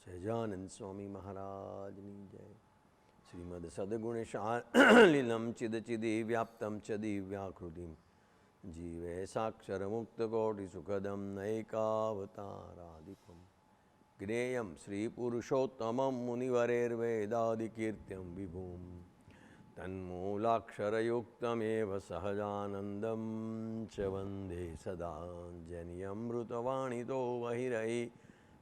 सहजानंद स्वामी महाराजनी जय। श्रीमद सद्गुणशालीनं चिदचिदि व्याप्तं च दिव्याकृतिं जीवे साक्षरमुक्तकोटिसुखदं नैकावतारादिकं ज्ञेयं श्रीपुरुषोत्तमं मुनिवरेर्वेदादिकीर्त्यं विभुं तन्मूलाक्षरयुक्तमेव सहजानन्दं च वन्दे सदा जनियमृतवाणितो वहिरहि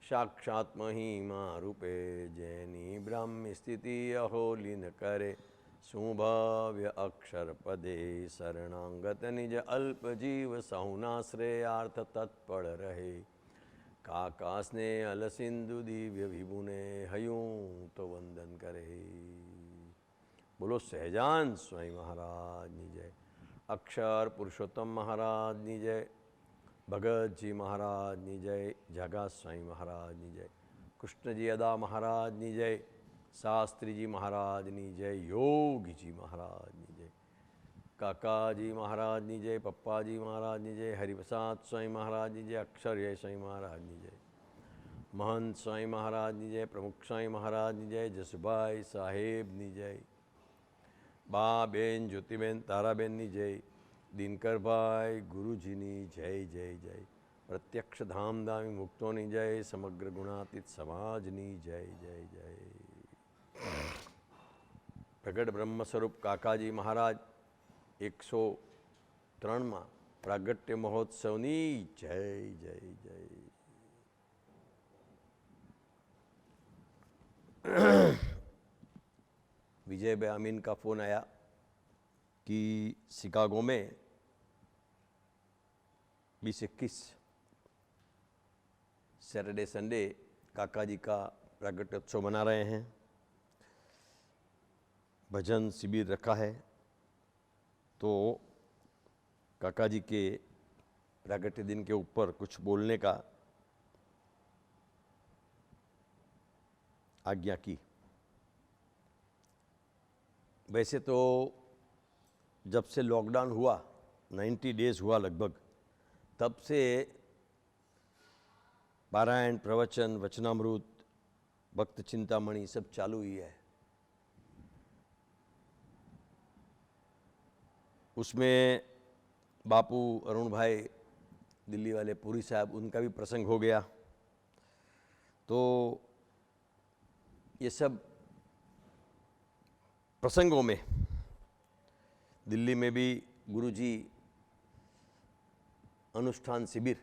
साक्षात् महिमा रूपे जैनी ब्राह्मी स्थिति अहोलिन करे सुभव्य अक्षर पदे शरणांगत निज अल्प जीव सहुनाश्रेयार्थ तत्पड़ रहे काकास्ने अल सिंधु दिव्य विभुने हयूं तो वंदन करे। बोलो सहजान स्वामी महाराज नि जय। अक्षर पुरुषोत्तम महाराज नि जय। भगत जी महाराज नि जय। जगा स्वामी महाराज नि जय। कृष्ण जी अदा महाराज नि जय। शास्त्री जी महाराज नि जय। योगी जी महाराज नि जय। काका जी महाराज नि जय। पप्पा जी महाराज नि जय। हरिप्रसाद स्वामी महाराज नि जय। अक्षर स्वामी महाराज नि जय। महंत स्वामी महाराज नि जय। प्रमुख स्वामी महाराज नि जय। जसुभाई साहेब नि जय। बा बेन ज्योतिबेन ताराबेन नि जय। दिनकर भाई गुरुजीनी जय जय जय। प्रत्यक्ष धामधामी मुक्तों जय। समग्र गुणातीत समाजनी जय जय जय। प्रगट ब्रह्म स्वरूप काकाजी महाराज 103 प्रागट्य महोत्सवनी जय जय जय। विजय भाई अमीन का फोन आया कि शिकागो में 20-21 सैटरडे संडे काका जी का प्रागट्योत्सव मना रहे हैं। भजन शिविर रखा है, तो काका जी के प्रागट्य दिन के ऊपर कुछ बोलने का आज्ञा की। वैसे तो जब से लॉकडाउन हुआ 90 डेज हुआ लगभग, तब से पारायण प्रवचन वचनामृत भक्त चिंतामणि सब चालू ही है। उसमें बापू अरुण भाई दिल्ली वाले पुरी साहब, उनका भी प्रसंग हो गया। तो ये सब प्रसंगों में दिल्ली में भी गुरुजी अनुष्ठान शिविर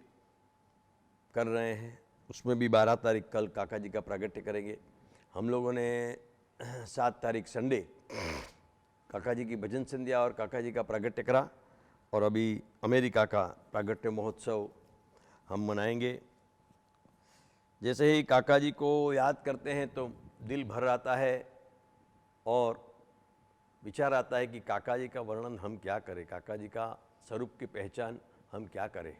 कर रहे हैं। उसमें भी 12 तारीख कल काका जी का प्रागट्य करेंगे। हम लोगों ने 7 तारीख संडे काका जी की भजन संध्या और काका जी का प्रागट्य करा, और अभी अमेरिका का प्रागट्य महोत्सव हम मनाएंगे। जैसे ही काका जी को याद करते हैं तो दिल भर आता है और विचार आता है कि काका जी का वर्णन हम क्या करें, काका जी का स्वरूप की पहचान हम क्या करें।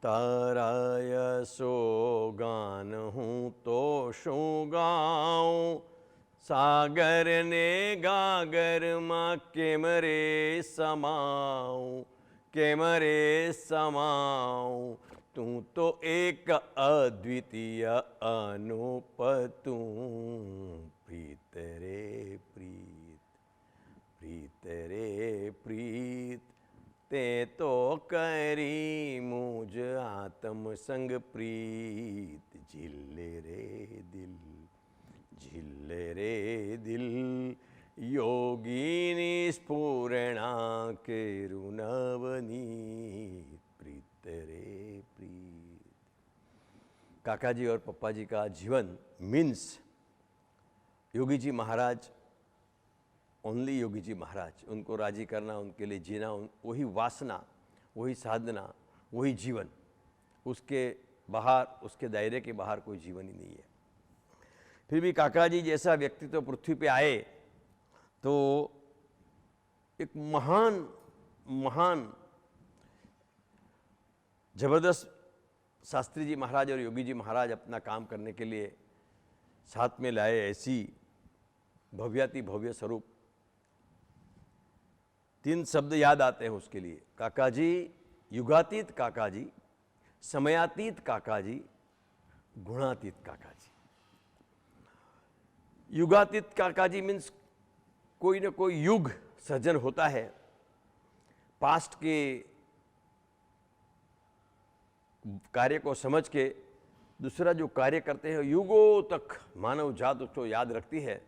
तारा सो गान हूँ तो शो गाऊं, सागर ने गागर माँ केमरे समाऊं, केमरे समाऊं। तू तो एक अद्वितीय अनूप तू, प्रीत रे प्रीत, प्रीत रे प्रीत। ते तो करी मुझ आत्म संग प्रीत, झिल्ले रे दिल, झिल्ले रे दिल। योगिनी स्फुरणा के रुनवनीत, प्रीत रे प्रीत। काका जी और पप्पा जी का जीवन मीन्स योगी जी महाराज, ओनली योगी जी महाराज, उनको राजी करना, उनके लिए जीना, वही वासना, वही साधना, वही जीवन। उसके बाहर, उसके दायरे के बाहर कोई जीवन ही नहीं है। फिर भी काका जी जैसा व्यक्तित्व पृथ्वी पे आए तो एक महान महान जबरदस्त शास्त्री जी महाराज और योगी जी महाराज अपना काम करने के लिए साथ में लाए। ऐसी भव्याति भव्य स्वरूप, 3 शब्द याद आते हैं उसके लिए। काका जी युगातीत, काका जी समयातीत काका जी, गुणातीत काका जी। युगातीत काका जी मीन्स कोई ना कोई युग सृजन होता है, पास्ट के कार्य को समझ के दूसरा जो कार्य करते हैं युगों तक मानव जात उसको याद रखती है,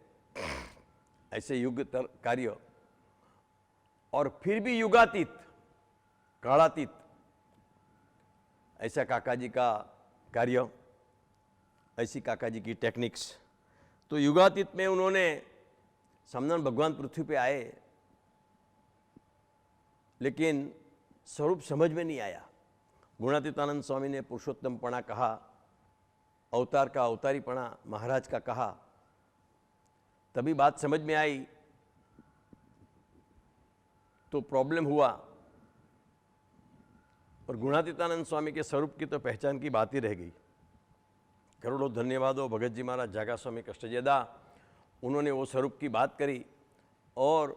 ऐसे युग कार्य। और फिर भी युगातीत, कालातीत, ऐसा काका जी का कार्य, ऐसी काका जी की टेक्निक्स। तो युगातीत में उन्होंने स्वामीनारायण भगवान पृथ्वी पे आए, लेकिन स्वरूप समझ में नहीं आया। गुणातीतानंद स्वामी ने पुरुषोत्तमपणा कहा, अवतार का अवतारीपणा महाराज का कहा, तभी बात समझ में आई। तो प्रॉब्लम हुआ, और गुणातीतानंद स्वामी के स्वरूप की तो पहचान की बात ही रह गई। करोड़ों धन्यवाद हो भगत जी महाराज, जागा स्वामी कष्टजेदा, उन्होंने वो स्वरूप की बात करी। और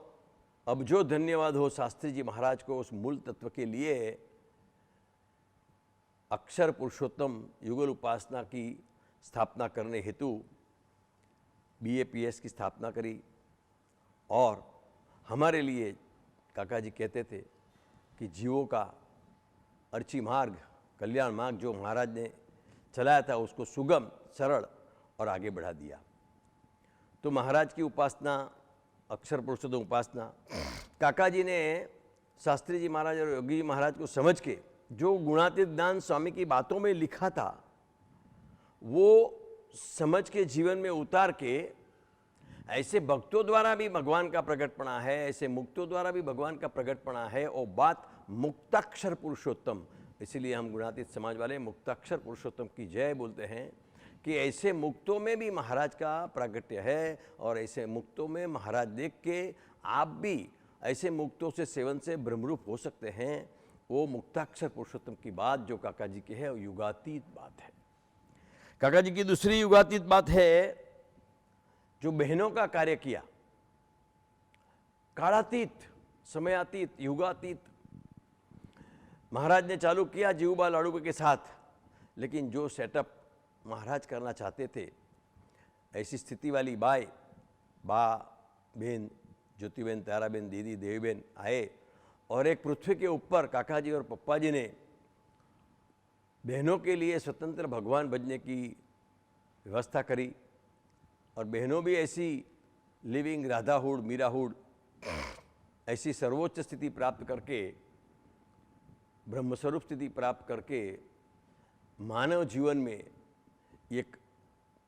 अब जो धन्यवाद हो शास्त्री जी महाराज को उस मूल तत्व के लिए, अक्षर पुरुषोत्तम युगल उपासना की स्थापना करने हेतु BAPS की स्थापना करी। और हमारे लिए काका जी कहते थे कि जीवों का अर्ची मार्ग, कल्याण मार्ग जो महाराज ने चलाया था उसको सुगम, सरल और आगे बढ़ा दिया। तो महाराज की उपासना, अक्षर पुरुषोत्तम उपासना, काका जी ने शास्त्री जी महाराज और योगी जी महाराज को समझ के जो गुणातीत ज्ञान स्वामी की बातों में लिखा था वो समझ के जीवन में उतार के, ऐसे भक्तों द्वारा भी भगवान का प्रकटपना है, ऐसे मुक्तों द्वारा भी भगवान का प्रकटपना है, और बात मुक्ताक्षर पुरुषोत्तम, इसीलिए हम गुणातीत समाज वाले मुक्ताक्षर पुरुषोत्तम की जय बोलते हैं कि ऐसे मुक्तों में भी महाराज का प्रागट्य है। और ऐसे मुक्तों में महाराज देख के आप भी ऐसे मुक्तों से सेवन से ब्रह्मरूप हो सकते हैं। वो मुक्ताक्षर पुरुषोत्तम की बात जो काका जी की है वो युगातीत बात है। काका जी की दूसरी युगातीत बात है जो बहनों का कार्य किया, कालातीत, समयातीत, युगातीत महाराज ने चालू किया जीवबा लाडू के साथ। लेकिन जो सेटअप महाराज करना चाहते थे, ऐसी स्थिति वाली बा बहन ज्योतिबेन, ताराबेन, दीदी, देवीबेन आए, और एक पृथ्वी के ऊपर काका जी और पप्पा जी ने बहनों के लिए स्वतंत्र भगवान बनने की व्यवस्था करी। और बहनों भी ऐसी लिविंग राधाहुड, मीराहुड, ऐसी सर्वोच्च स्थिति प्राप्त करके, ब्रह्मस्वरूप स्थिति प्राप्त करके मानव जीवन में एक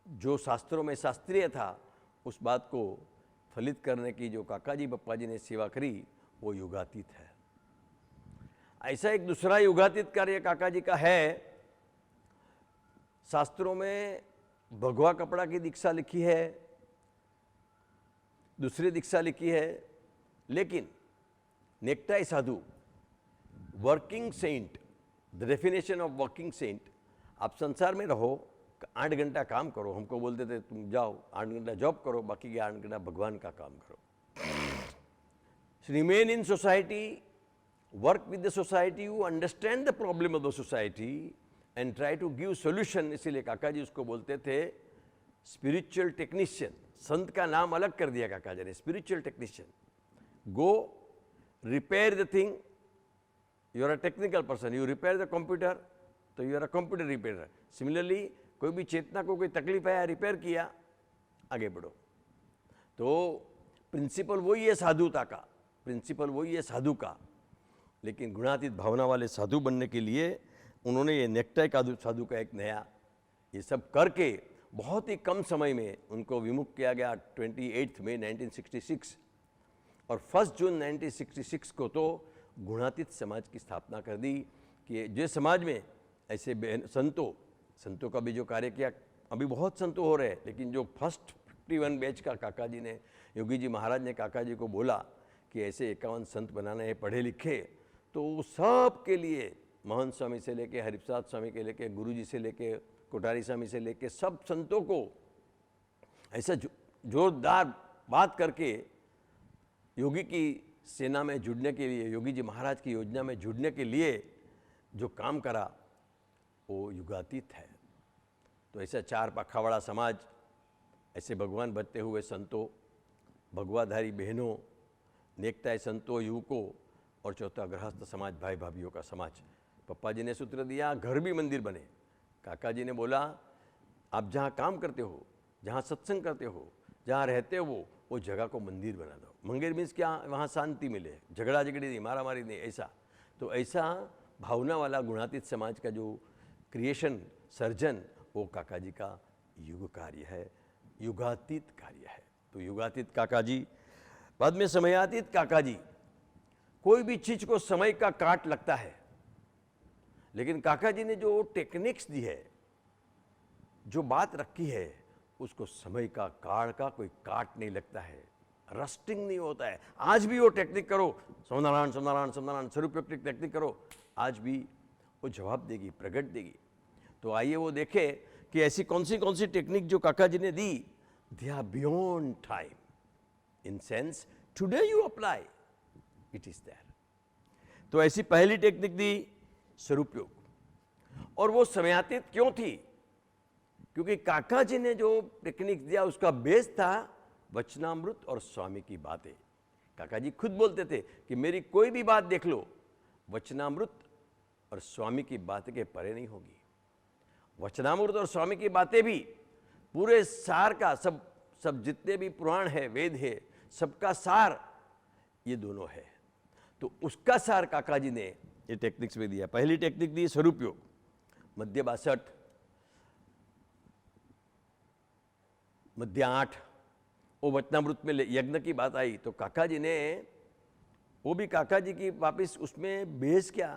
जो शास्त्रों में शास्त्रीय था उस बात को फलित करने की जो काका जी पप्पा जी ने सेवा करी वो युगातीत है। ऐसा एक दूसरा युगातीत कार्य काका जी का है। शास्त्रों में भगवा कपड़ा की दीक्षा लिखी है, दूसरी दीक्षा लिखी है, लेकिन नेकटाई साधु, working saint, the definition of working saint, आप संसार में रहो, 8 घंटा काम करो, हमको बोलते थे तुम जाओ 8 घंटा जॉब करो, बाकी के 8 घंटा भगवान का काम करो। Remain in society, work with the society, you understand the problem of the society and try to give solution. इसीलिए काका जी उसको बोलते थे स्पिरिचुअल टेक्नीशियन। संत का नाम अलग कर दिया काका जी ने, spiritual technician. Go repair the thing, you are a technical person, you repair the computer, तो you are a computer repair. Similarly कोई भी चेतना को कोई तकलीफ आया, रिपेयर किया, आगे बढ़ो। तो प्रिंसिपल वही है साधुता का, प्रिंसिपल वही है साधु का। लेकिन गुणातीत भावना वाले साधु बनने के लिए उन्होंने ये नेकटाई का साधु का एक नया ये सब करके बहुत ही कम समय में उनको विमुक्त किया गया 28 मई 1966। और 1 जून 1966 को तो गुणातीत समाज की स्थापना कर दी कि जिस समाज में ऐसे संतों का भी जो कार्य किया, अभी बहुत संतों हो रहे हैं, लेकिन जो फर्स्ट 51 बैच का काका जी ने, योगी जी महाराज ने काका जी को बोला कि ऐसे 51 संत बनाने हैं पढ़े लिखे, तो सब के लिए महंत स्वामी से लेके हरिप्रसाद स्वामी के लेके गुरु जी से लेके कोठारी स्वामी से लेके सब संतों को ऐसा जोरदार बात करके योगी की सेना में जुड़ने के लिए, योगी जी महाराज की योजना में जुड़ने के लिए जो काम करा, वो युगातीत है। तो ऐसा चार पाखावाड़ा समाज, ऐसे भगवान भजते हुए संतों, भगवाधारी बहनों, नेकताय संतों, युवकों, और चौथा गृहस्थ समाज, भाई भाभीयों का समाज। पप्पा जी ने सूत्र दिया घर भी मंदिर बने। काका जी ने बोला आप जहाँ काम करते हो, जहाँ सत्संग करते हो, जहाँ रहते हो, वो जगह को मंदिर बना दो। मंदिर मीन्स क्या, वहाँ शांति मिले, झगड़ा झगड़ी नहीं, मारा मारी नहीं, ऐसा। तो ऐसा भावना वाला गुणातीत समाज का जो क्रिएशन, सर्जन, वो काका जी का युग कार्य है, युगातीत कार्य है। तो युगातीत काका जी, बाद में समयातीत काका जी। कोई भी चीज को समय का काट लगता है, लेकिन काका जी ने जो टेक्निक्स दी है, जो बात रखी है, उसको समय का काट का कोई काट नहीं लगता है, रस्टिंग नहीं होता है। आज भी वो टेक्निक करो, सोमनारायण सोमनारायण सोमनारायण स्वरूपयोक्तिक टेक्निक करो, आज भी वो जवाब देगी, प्रगट देगी। तो आइए वो देखे कि ऐसी कौन सी टेक्निक जो काका जी ने दी, they are beyond time, in sense today you apply, it is there. तो ऐसी पहली टेक्निक दी स्वरूप योग, और वो समयातीत क्यों थी? क्योंकि काका जी ने जो टेक्निक दिया उसका बेस था वचनामृत और स्वामी की बातें। काका जी खुद बोलते थे कि मेरी कोई भी बात देख लो, वचनामृत और स्वामी की बातें के परे नहीं होगी। वचनामृत और स्वामी की बातें भी पूरे सार का, सब जितने भी पुराण है, वेद है, सबका सार ये दोनों है। तो उसका सार काका जी ने ये टेक्निक्स में दिया। पहली टेक्निक दी स्वरूप योग, मध्य 62, मध्य 8, वो वचनामृत में यज्ञ की बात आई तो काका जी ने, वो भी काका जी की वापस उसमें बेस क्या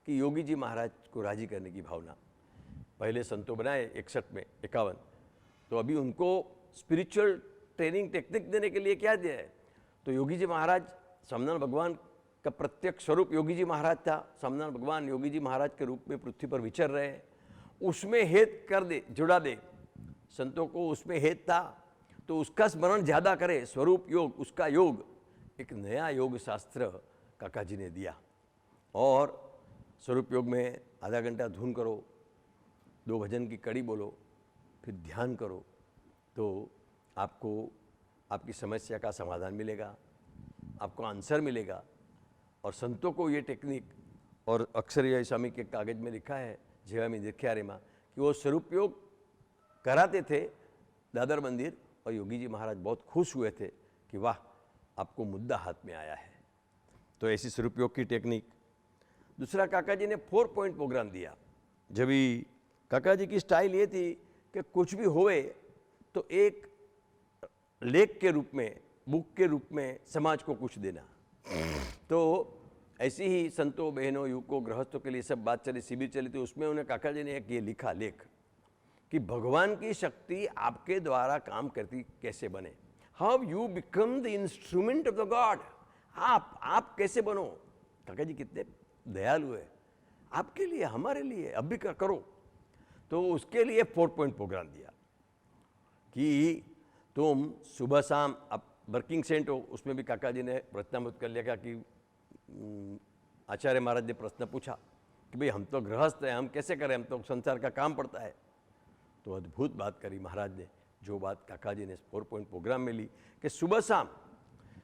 कि योगी जी महाराज को राजी करने की भावना। पहले संतों बनाए 61 में 51, तो अभी उनको स्पिरिचुअल ट्रेनिंग टेक्निक देने के लिए क्या दिया है? तो योगी जी महाराज, स्वामीनारायण भगवान का प्रत्यक्ष स्वरूप योगी जी महाराज था। स्वामीनारायण भगवान योगी जी महाराज के रूप में पृथ्वी पर विचर रहे हैं, उसमें हेत कर दे, जुड़ा दे संतों को, उसमें हेत था तो उसका स्मरण ज़्यादा करे। स्वरूप योग, उसका योग, एक नया योग शास्त्र काका जी ने दिया। और स्वरूप योग में आधा घंटा धुन करो, 2 भजन की कड़ी बोलो, फिर ध्यान करो, तो आपको आपकी समस्या का समाधान मिलेगा, आपको आंसर मिलेगा। और संतों को ये टेक्निक, और अक्षर यह स्वामी के कागज में लिखा है जेवामी दीक्षारेमा, कि वो स्वरूप योग कराते थे दादर मंदिर, और योगी जी महाराज बहुत खुश हुए थे कि वाह आपको मुद्दा हाथ में आया है। तो ऐसी स्वरूप योग की टेक्निक। दूसरा, काका जी ने 4 पॉइंट प्रोग्राम दिया। जब भी काका जी की स्टाइल ये थी कि कुछ भी होए तो एक लेख के रूप में, बुक के रूप में समाज को कुछ देना। तो ऐसी ही संतों, बहनों, युवकों, गृहस्थों के लिए सब बात चली, शिविर चली, तो उसमें उन्हें काका जी ने एक ये लिखा लेख कि भगवान की शक्ति आपके द्वारा काम करती कैसे बने, how you become the instrument of the God. आप कैसे बनो। काका जी कितने दयालु है, आपके लिए, हमारे लिए, अब भी करो। तो उसके लिए 4 पॉइंट प्रोग्राम दिया कि तुम सुबह शाम, अब वर्किंग सेंट हो, उसमें भी काका जी ने प्रश्नामृत कर लिया कि आचार्य महाराज ने प्रश्न पूछा कि भाई हम तो गृहस्थ हैं, हम कैसे करें, हम तो संसार का काम पड़ता है। तो अद्भुत बात करी महाराज ने, जो बात काका जी ने 4 पॉइंट प्रोग्राम में ली कि सुबह शाम,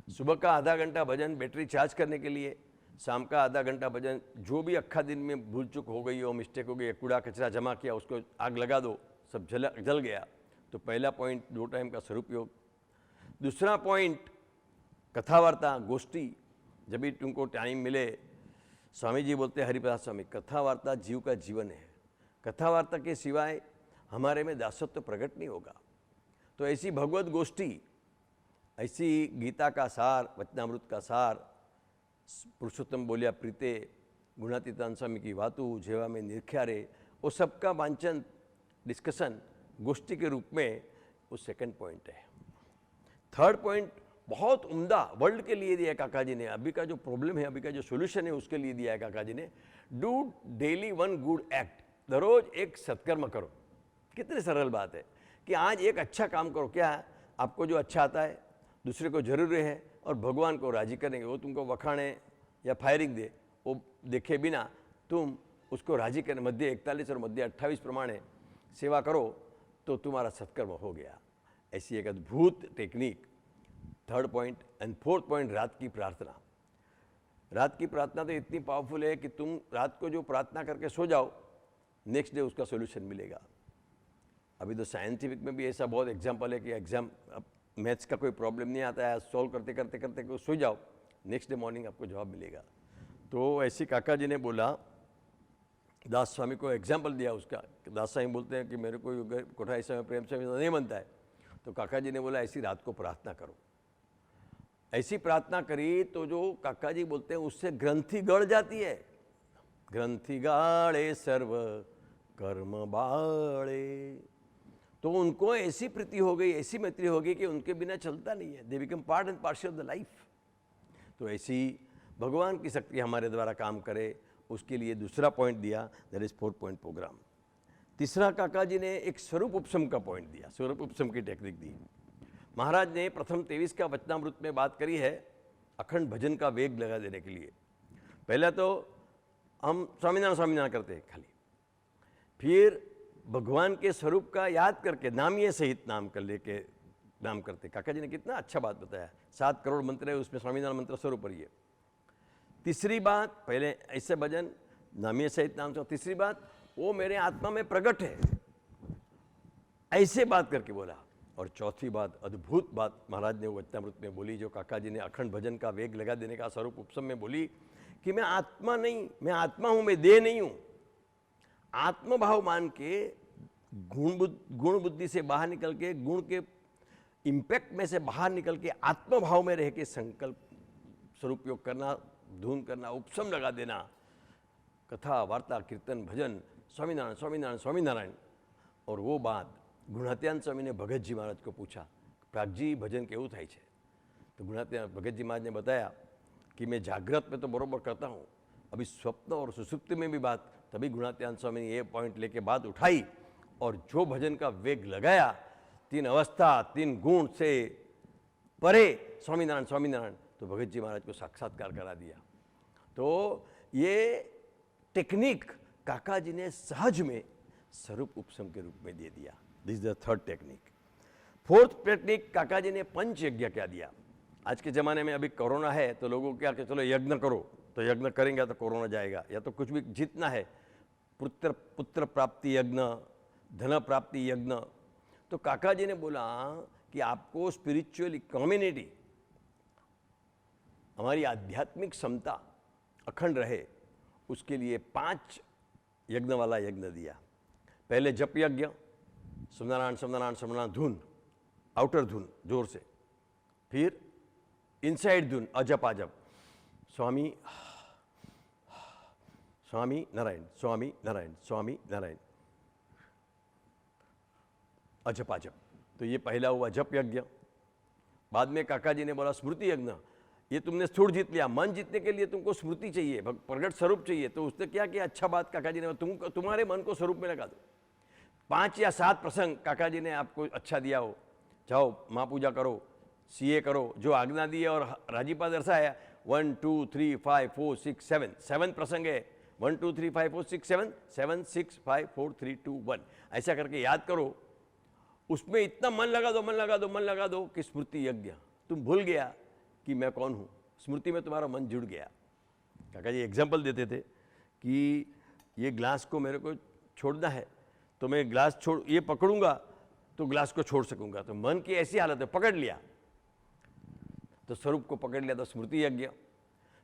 सुबह का आधा घंटा भजन बैटरी चार्ज करने के लिए, शाम का आधा घंटा भजन, जो भी अक्खा दिन में भूल चूक हो गई हो, मिस्टेक हो गई, कूड़ा कचरा जमा किया, उसको आग लगा दो, सब जल गया। तो पहला पॉइंट 2 टाइम का स्वरूप योग। दूसरा पॉइंट कथा वार्ता, गोष्ठी, जब भी तुमको टाइम मिले। स्वामी जी बोलते हैं, हरिप्रसाद स्वामी, कथा वार्ता जीव का जीवन है, कथा वार्ता के सिवाय हमारे में दासत्व प्रकट नहीं होगा। तो ऐसी भगवत गोष्ठी, ऐसी गीता का सार, वचनामृत का सार, पुरुषोत्तम बोलिया प्रीते, गुणातीतान स्वामी की वातु, जेवा में निरख्यारे, वो सबका वांचन, डिस्कशन गोष्ठी के रूप में वो 2nd पॉइंट है। 3rd पॉइंट बहुत उम्दा, वर्ल्ड के लिए दिया है काका जी ने। अभी का जो प्रॉब्लम है, अभी का जो सोल्यूशन है, उसके लिए दिया है काका जी ने। डू डेली 1 गुड एक्ट, रोज एक सत्कर्म करो। कितनी सरल बात है कि आज एक अच्छा काम करो। क्या है, आपको जो अच्छा आता है दूसरे को जरूरी है, और भगवान को राजी करेंगे। वो तुमको वखाणे या फायरिंग दे, वो देखे बिना तुम उसको राजी करने मध्य 41 और मध्य 28 प्रमाणे सेवा करो तो तुम्हारा सत्कर्म हो गया। ऐसी एक अद्भुत technique. Third point and fourth point, रात की प्रार्थना। रात की प्रार्थना तो इतनी पावरफुल है कि तुम रात को जो प्रार्थना करके सो जाओ, नेक्स्ट डे उसका सोल्यूशन मिलेगा। अभी तो साइंटिफिक में भी ऐसा बहुत एग्जाम्पल है कि एग्जाम मैथ्स का कोई प्रॉब्लम नहीं आता है, सॉल्व करते करते करते सो जाओ, नेक्स्ट डे मॉर्निंग आपको जवाब मिलेगा। तो ऐसी काका जी ने बोला, दास स्वामी को एग्जाम्पल दिया उसका। दास स्वामी बोलते हैं कि मेरे को कोठारी समय प्रेम से नहीं बनता है, तो काका जी ने बोला ऐसी रात को प्रार्थना करो। ऐसी प्रार्थना करी तो जो काका जी बोलते हैं उससे ग्रंथि गड़ जाती है। ग्रंथि गाड़े सर्व कर्म बाड़े, तो उनको ऐसी प्रीति हो गई, ऐसी मैत्री हो गई कि उनके बिना चलता नहीं है। They become part and parcel of the life. तो ऐसी भगवान की शक्ति हमारे द्वारा काम करे, उसके लिए दूसरा पॉइंट दिया, दैट इज 4 पॉइंट प्रोग्राम। तीसरा काका जी ने एक स्वरूप उपशम का पॉइंट दिया, स्वरूप उपशम की टेक्निक दी। महाराज ने प्रथम 23 का वचनामृत में बात करी है अखंड भजन का वेग लगा देने के लिए। पहले तो हम स्वामीनारायण स्वामीनारायण करते हैं खाली, फिर भगवान के स्वरूप का याद करके नामिये सहित नाम कर लेके नाम करते। काका जी ने कितना अच्छा बात बताया। 7 करोड़ मंत्र है, उसमें स्वामीनारायण मंत्र स्वरूप पढ़िए। तीसरी बात, पहले ऐसे भजन नामिये सहित नाम। तीसरी बात, वो मेरे आत्मा में प्रकट है, ऐसे बात करके बोला। और चौथी बात, अद्भुत बात महाराज ने वचनामृत में बोली, जो काका जी ने अखंड भजन का वेग लगा देने का स्वरूप उपशम में बोली कि मैं आत्मा नहीं, मैं आत्मा हूं, मैं देह नहीं हूं। आत्मभाव मान के गुण बुद्धि से बाहर निकल के, गुण के इम्पैक्ट में से बाहर निकल के आत्मभाव में रह के संकल्प स्वरूपयोग करना, धून करना, उपशम लगा देना। कथा वार्ता कीर्तन भजन स्वामीनारायण स्वामीनारायण स्वामीनारायण। और वो बात गुणात्यान स्वामी ने भगत जी महाराज को पूछा, प्रागजी भजन केवुं थाय छे? तो गुणात्यान भगत जी महाराज ने बताया कि मैं जागृत में तो बरोबर करता हूँ, अभी स्वप्न और सुसुप्ति में भी बात। तभी गुणात्यान स्वामी ने ये पॉइंट लेके बात उठाई और जो भजन का वेग लगाया, 3 अवस्था 3 गुण से परे स्वामीनारायण स्वामीनारायण, तो भगत जी महाराज को साक्षात्कार करा दिया। तो ये टेक्निक काका जी ने सहज में स्वरूप उपशम के रूप में दे दिया। This is the third technique. Fourth technique, काका जी ने पंच यज्ञ क्या दिया। आज के ज़माने में अभी कोरोना है तो लोगों को क्या कि चलो यज्ञ करो, तो यज्ञ करेंगे तो कोरोना जाएगा, या तो कुछ भी जीतना है, पुत्र प्राप्ति यज्ञ, धन प्राप्ति यज्ञ। तो काका जी ने बोला कि आपको स्पिरिचुअल कम्युनिटी, हमारी आध्यात्मिक क्षमता अखंड रहे, उसके लिए 5 यज्ञ वाला यज्ञ दिया। पहले जप यज्ञ, सोमनारायण सोमनारायण सोमनारायण धुन, आउटर धुन जोर से। फिर इनसाइड धुन, अजप अजप, स्वामी स्वामी नारायण स्वामी नारायण स्वामी नारायण, अजप अजप। तो ये पहला हुआ जप यज्ञ। बाद में काका जी ने बोला स्मृति यज्ञ। ये तुमने स्थूल जीत लिया, मन जीतने के लिए तुमको स्मृति चाहिए, प्रगट स्वरूप चाहिए। तो उसने क्या किया, अच्छा बात काका जी ने, तुम्हारे मन को स्वरूप में लगा दो। 5 या 7 प्रसंग काका जी ने आपको अच्छा दिया हो, जाओ माँ पूजा करो, सीए करो, जो आज्ञा दी है और राजीपा दर्शाया। 1 2 3 5 4 6 7 प्रसंग है। 1 2 3 5 4 6 7 7 6 5 4 3 2 1, ऐसा करके याद करो। उसमें इतना मन लगा दो, मन लगा दो, मन लगा दो कि स्मृति यज्ञ, तुम भूल गया कि मैं कौन हूँ, स्मृति में तुम्हारा मन जुड़ गया। काका जी एग्जाम्पल देते थे कि ये ग्लास को मेरे को छोड़ना है, तो मैं ग्लास छोड़, ये पकड़ूंगा तो ग्लास को छोड़ सकूंगा। तो मन की ऐसी हालत है, पकड़ लिया तो स्वरूप को पकड़ लिया, तो स्मृति यज्ञ।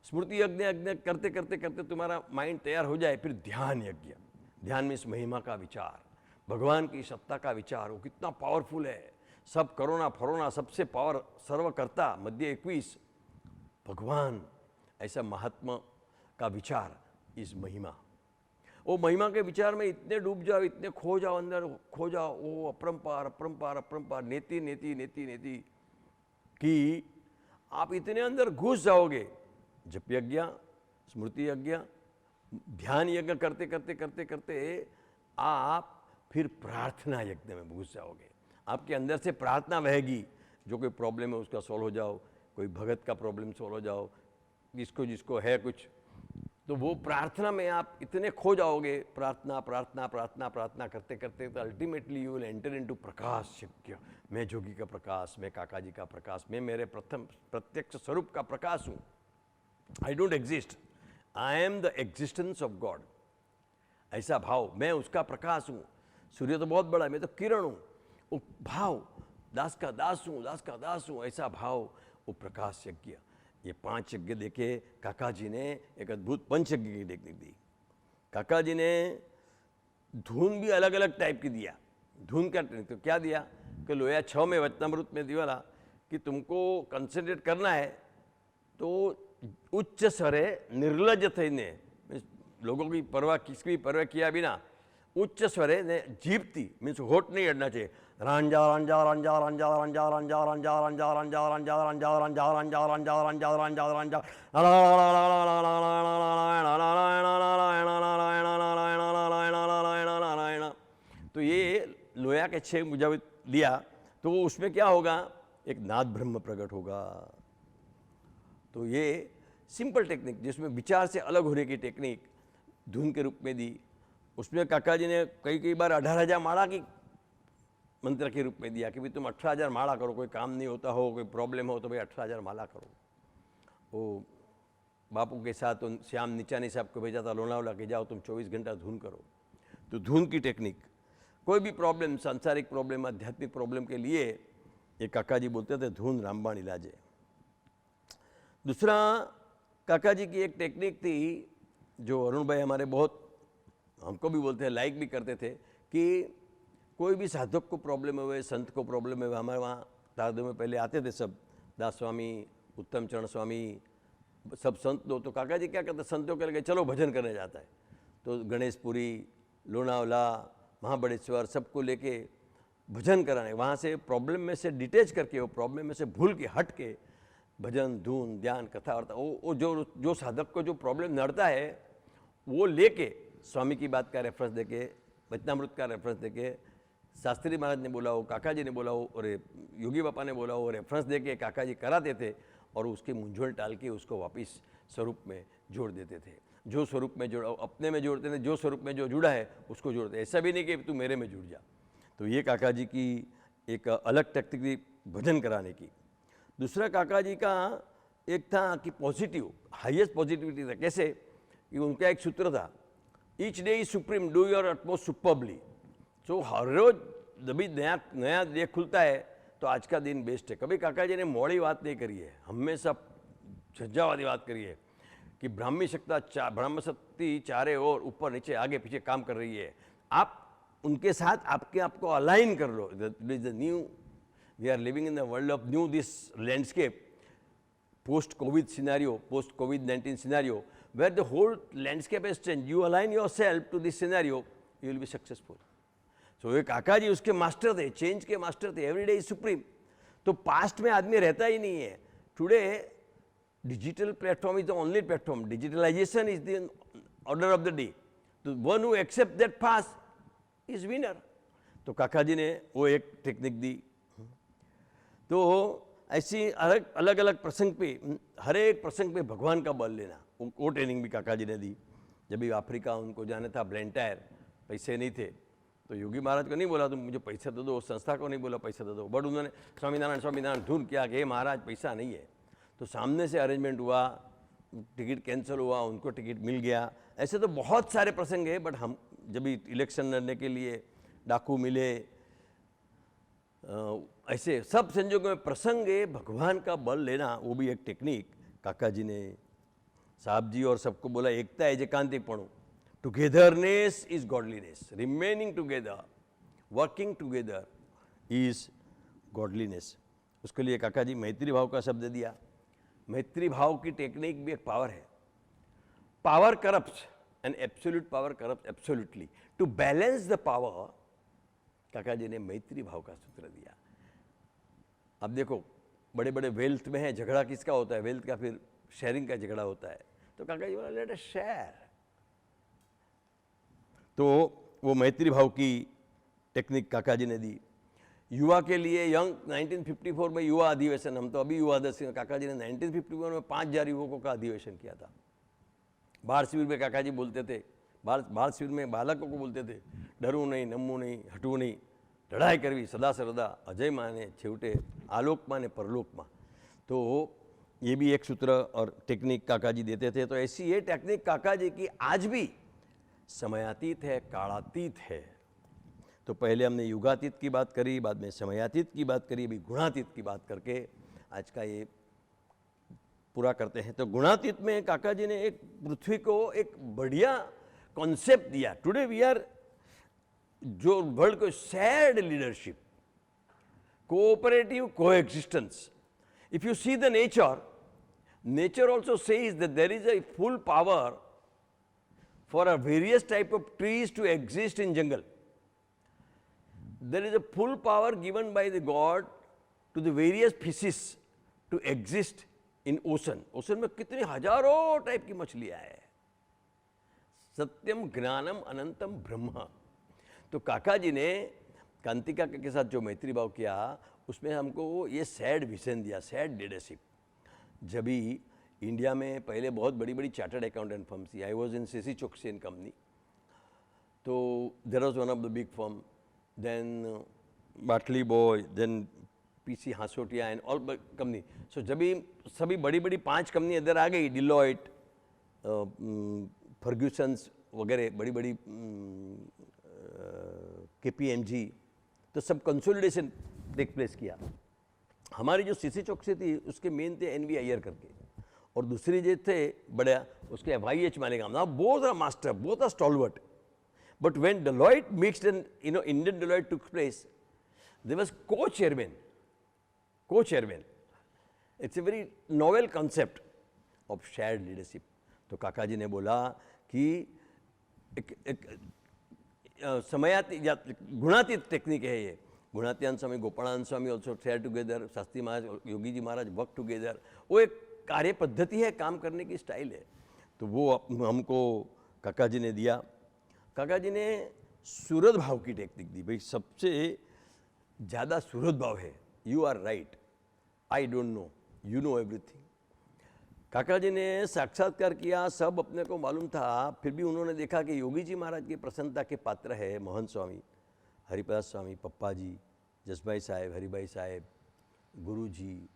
स्मृति यज्ञ यज्ञ करते करते करते तुम्हारा माइंड तैयार हो जाए, फिर ध्यान यज्ञ। ध्यान में इस महिमा का विचार, भगवान की सत्ता का विचार, वो कितना पावरफुल है, सब करोना फरोना सबसे पावर सर्वकर्ता, मध्य 21 भगवान, ऐसा महात्मा का विचार, इस महिमा। वो महिमा के विचार में इतने डूब जाओ, इतने खो जाओ, अंदर खो जाओ, वो अपरंपार अपरंपार अपरंपार, नेति नेति नेति नेति, कि आप इतने अंदर घुस जाओगे। जप यज्ञ, स्मृति यज्ञ, ध्यान यज्ञ करते करते करते करते आप फिर प्रार्थना यज्ञ में घुस जाओगे। आपके अंदर से प्रार्थना बहेगी, जो कोई प्रॉब्लम है उसका सॉल्व हो जाओ, कोई भगत का प्रॉब्लम सॉल्व हो जाओ, जिसको जिसको है कुछ, तो वो प्रार्थना में आप इतने खो जाओगे, प्रार्थना प्रार्थना प्रार्थना प्रार्थना करते करते, तो ultimately you will enter into प्रकाश यज्ञ। मैं जोगी का प्रकाश, मैं काका जी का प्रकाश, मैं मेरे प्रथम प्रत्यक्ष स्वरूप का प्रकाश हूँ। I don't exist, I am the existence of God. ऐसा भाव, मैं उसका प्रकाश हूँ। सूर्य तो बहुत बड़ा है, मैं तो किरण हूँ। वो भाव, दास का दास हूँ, दास का दास हूँ, ऐसा भाव, वो प्रकाश यज्ञ। ये 5 यज्ञ देखे काका जी ने एक अद्भुत पंच यज्ञ की टेक्निक दी। काका जी ने धुन भी अलग अलग टाइप की दिया। धुन का तो क्या दिया कि लोया 6 में वचनामृत में दिया कि तुमको कंसंट्रेट करना है तो उच्च स्वरे निर्लज थईने, लोगों की परवाह, किसकी भी परवाह किया बिना उच्च स्वरे ने जीपती, मीन्स होठ नहीं अड़ना चाहिए। रांजा रांजा रांजा रांजा रांजा रांजा रांजा रांजा रांजा रांजा रांजा रांजा रांजा रांजा रांजा रांजा रांजा। तो ये लोया के 6 मुजाविद लिया तो उसमें क्या होगा, एक नाद ब्रह्म प्रकट होगा। तो ये सिंपल टेक्निक जिसमें विचार से अलग होने की टेक्निक धुन के रूप में दी। उसमें काका जी ने कई बार 18,000 माला की मंत्र के रूप में दिया कि भाई तुम 18,000 माला करो, कोई काम नहीं होता हो, कोई प्रॉब्लम हो तो भाई 18,000 माला करो। वो बापू के साथ उन श्याम निचानी साहब को भेजा था लोनावला के, जाओ तुम 24 घंटा धुन करो। तो धुन की टेक्निक, कोई भी प्रॉब्लम, सांसारिक प्रॉब्लम, आध्यात्मिक प्रॉब्लम के लिए ये काका जी बोलते थे धुन रामबाण इलाज है। दूसरा काका जी की एक टेक्निक थी जो अरुण भाई हमारे बहुत, हमको भी बोलते हैं, लाइक भी करते थे, कि कोई भी साधक को प्रॉब्लम हुए, संत को प्रॉब्लम हुए, हमारे वहाँ तारदों में पहले आते थे सब, दास स्वामी, उत्तम चरण स्वामी, सब संत लोग। तो काका जी क्या करते, संतों के लगे चलो भजन करने जाता है, तो गणेशपुरी, लोनावला, महाबड़ेश्वर सबको लेके भजन कराने, वहाँ से प्रॉब्लम में से डिटेच करके, वो प्रॉब्लम में से भूल के हट के भजन, धून, ध्यान, कथा वार्ता, वो जो साधक को जो प्रॉब्लम नड़ता है वो लेके स्वामी की बात का रेफरेंस देके, वचनामृत का रेफरेंस देके, शास्त्री महाराज ने बोला हो, काका जी ने बोला हो और योगी बापा ने बोला हो, रेफरेंस देके काका जी कराते थे और उसकी मूंझवण टाल के उसको वापस स्वरूप में जोड़ देते थे। जो स्वरूप में जोड़ा, अपने में जोड़ते थे, जो स्वरूप में जो जुड़ा है उसको जोड़ते, ऐसा भी नहीं कि तू मेरे में जुड़ जा। तो ये काका जी की एक अलग टेक्निक थी भजन कराने की। दूसरा काका जी का एक था कि पॉजिटिव, हाईएस्ट पॉजिटिविटी था। कैसे कि उनका एक सूत्र था, each day is supreme, do your utmost superbly. So हर रोज जब नया डे खुलता है तो आज का दिन बेस्ट है। कभी काका जी ने मोड़ी बात नहीं करी है, हमेशा सज्जावादी बात करी है कि ब्राह्मी शक्ति चारे ओर, ऊपर नीचे आगे पीछे काम कर रही है। आप उनके साथ आपको अलाइन कर लो। Is the new, we are living in the world of new this landscape, post COVID scenario, post COVID-19 scenario, where the whole landscape has changed. You align yourself to this scenario, you will be successful. So ये काका जी उसके master थे, change के master थे। Every day is supreme. तो past में आदमी रहता ही नहीं है। Today digital platform is the only platform, digitalization is the order of the day. तो one who accept that past is winner. तो काका जी ने वो एक टेक्निक दी। तो ऐसी अलग अलग प्रसंग पे, हर एक प्रसंग पे भगवान का बल लेना, वो ट्रेनिंग भी काका जी ने दी। जब भी अफ्रीका उनको जाना था, ब्लेंटायर, पैसे नहीं थे तो योगी महाराज को नहीं बोला तुम मुझे पैसे दे दो, संस्था को नहीं बोला पैसे दे दो, बट उन्होंने स्वामीनारायण धुन किया कि महाराज पैसा नहीं है। तो सामने से अरेंजमेंट हुआ, टिकट कैंसिल हुआ, उनको टिकट मिल गया। ऐसे तो बहुत सारे प्रसंग है, बट हम जब भी इलेक्शन लड़ने के लिए डाकू मिले, ऐसे सब संजोगों में प्रसंग है, भगवान का बल लेना, वो भी एक टेक्निक काका जी ने साहब जी और सबको बोला। एकता है एकांतिकपणु, togetherness is godliness, remaining together, working together is godliness. उसके लिए काका जी मैत्री भाव का शब्द दिया। मैत्री भाव की टेक्निक भी एक पावर है। Power corrupts and absolute power corrupt absolutely. To balance the power, Kaka ji ने मैत्री भाव का सूत्र दिया। अब देखो बड़े बड़े वेल्थ में है, झगड़ा किसका होता है? वेल्थ का, फिर शेयरिंग का झगड़ा होता है। तो काका जी बोला लेट अस शेयर। तो वो मैत्री भाव की टेक्निक काका जी ने दी। युवा के लिए यंग 1954 में युवा अधिवेशन, हम तो अभी युवा दस, काका जी ने 1954 में 5,000 युवकों का अधिवेशन किया था। बाल शिविर में काका जी बोलते थे, बाल शिविर में बालकों को बोलते थे, डरવું નહીં, નમવું નહીં, હટવું નહીં, લડાઈ કરવી સદા સર્વદા અજયમાં ને છેવટે आलोकમાં ને परलोकમાં। तो ये भी एक सूत्र और टेक्निक काका जी देते थे। तो ऐसी ये टेक्निक काका जी की आज भी समयातीत है, कालातीत है। तो पहले हमने युगातीत की बात करी, बाद में समयातीत की बात करी, अभी गुणातीत की बात करके आज का ये पूरा करते हैं। तो गुणातीत में काका जी ने एक पृथ्वी को एक बढ़िया कॉन्सेप्ट दिया। टुडे वी आर, जो वर्ल्ड को shared leadership, cooperative coexistence. If you see the nature also says that there is a full power for a various type of trees to exist in jungle. There is a full power given by the God to the various fishes to exist in ocean. Ocean में कितनी हजारों type की मछलियाँ हैं। सत्यम ज्ञानम अनंतम ब्रह्म। तो काका जी ने कांति काका के साथ जो मैत्री भाव किया, उसमें हमको ये सैड विजन दिया, सैड लीडरशिप। जब भी इंडिया में पहले बहुत बड़ी बड़ी चार्टर्ड अकाउंटेंट फर्म थी, I was in CC Choksi and company. तो there was one of the big firm, then Batliboi, then PC Hasotia and all company. So जब भी सभी बड़ी बड़ी 5 कंपनी इधर आ गई, डिलॉयट, फर्ग्यूसन्स वगैरह बड़ी बड़ी, KPMG, तो सब कंसोलिडेशन टेक प्लेस किया। हमारी जो सीसी चौकसी थी उसके मेन थे NV अय्यर करके, और दूसरी जो थे बड़ा उसके FIH मानेगा। Now both are master, both are stalwart, but when Deloitte mixed and Indian Deloitte took place, there was co-chairman. It's a very novel concept of shared leadership. तो काका जी ने बोला कि एक समयातीत या गुणातीत टेक्निक है ये। गुणातीतानंद स्वामी, गोपालानंद स्वामी ऑल्सो शेयर टुगेदर, शास्त्री महाराज, योगी जी महाराज work together. वो एक कार्य पद्धति है, काम करने की स्टाइल है। तो वो हमको काका जी ने दिया। काका जी ने सूरत भाव की टेक्निक दी। भाई सबसे ज़्यादा सूरत भाव है, you are right, I don't know, you know everything. Kaka ji ने साक्षात्कार किया, सब अपने को मालूम था, फिर भी उन्होंने देखा कि योगी जी महाराज की प्रसन्नता के पात्र है मोहन स्वामी, हरिप्रसाद स्वामी, पप्पा जी, जसभाई साहेब, हरिभाई साहेब, गुरु जी,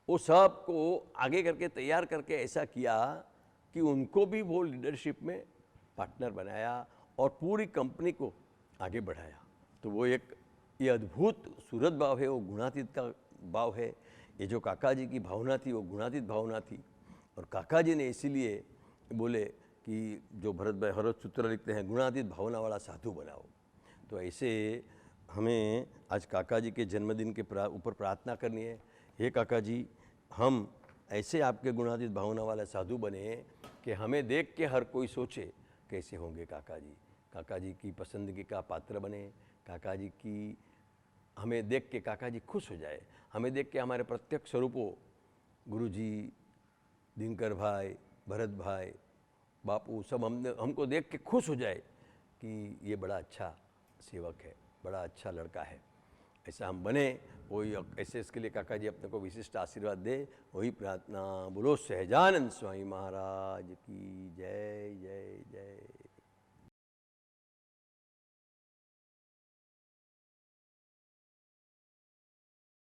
वो सब को आगे करके तैयार करके ऐसा किया कि उनको भी वो लीडरशिप में पार्टनर बनाया और पूरी कंपनी को आगे बढ़ाया। तो वो एक ये अद्भुत सूरत भाव है, वो गुणातीत का भाव है। ये जो काका जी की भावना थी वो गुणातीत भावना थी। और काका जी ने इसीलिए बोले कि जो भरत भाई हर सूत्र लिखते हैं, गुणातीत भावना वाला साधु बनाओ। तो ऐसे हमें आज काका जी के जन्मदिन के ऊपर प्रार्थना करनी है, हे काका जी, हम ऐसे आपके गुणातीत भावना वाला साधु बने कि हमें देख के हर कोई सोचे कैसे होंगे काका जी। काका जी की पसंदगी का पात्र बने, काका जी की हमें देख के काका जी खुश हो जाए, हमें देख के हमारे प्रत्यक्ष स्वरूपों गुरु जी, दिनकर भाई, भरत भाई, बापू सब हमको देख के खुश हो जाए कि ये बड़ा अच्छा सेवक है, बड़ा अच्छा लड़का है। ऐसा हम बने, वही ऐसे इसके लिए काका जी अपने को विशिष्ट आशीर्वाद दे, वही प्रार्थना। बोलो सहजानंद स्वामी महाराज की जय जय जय।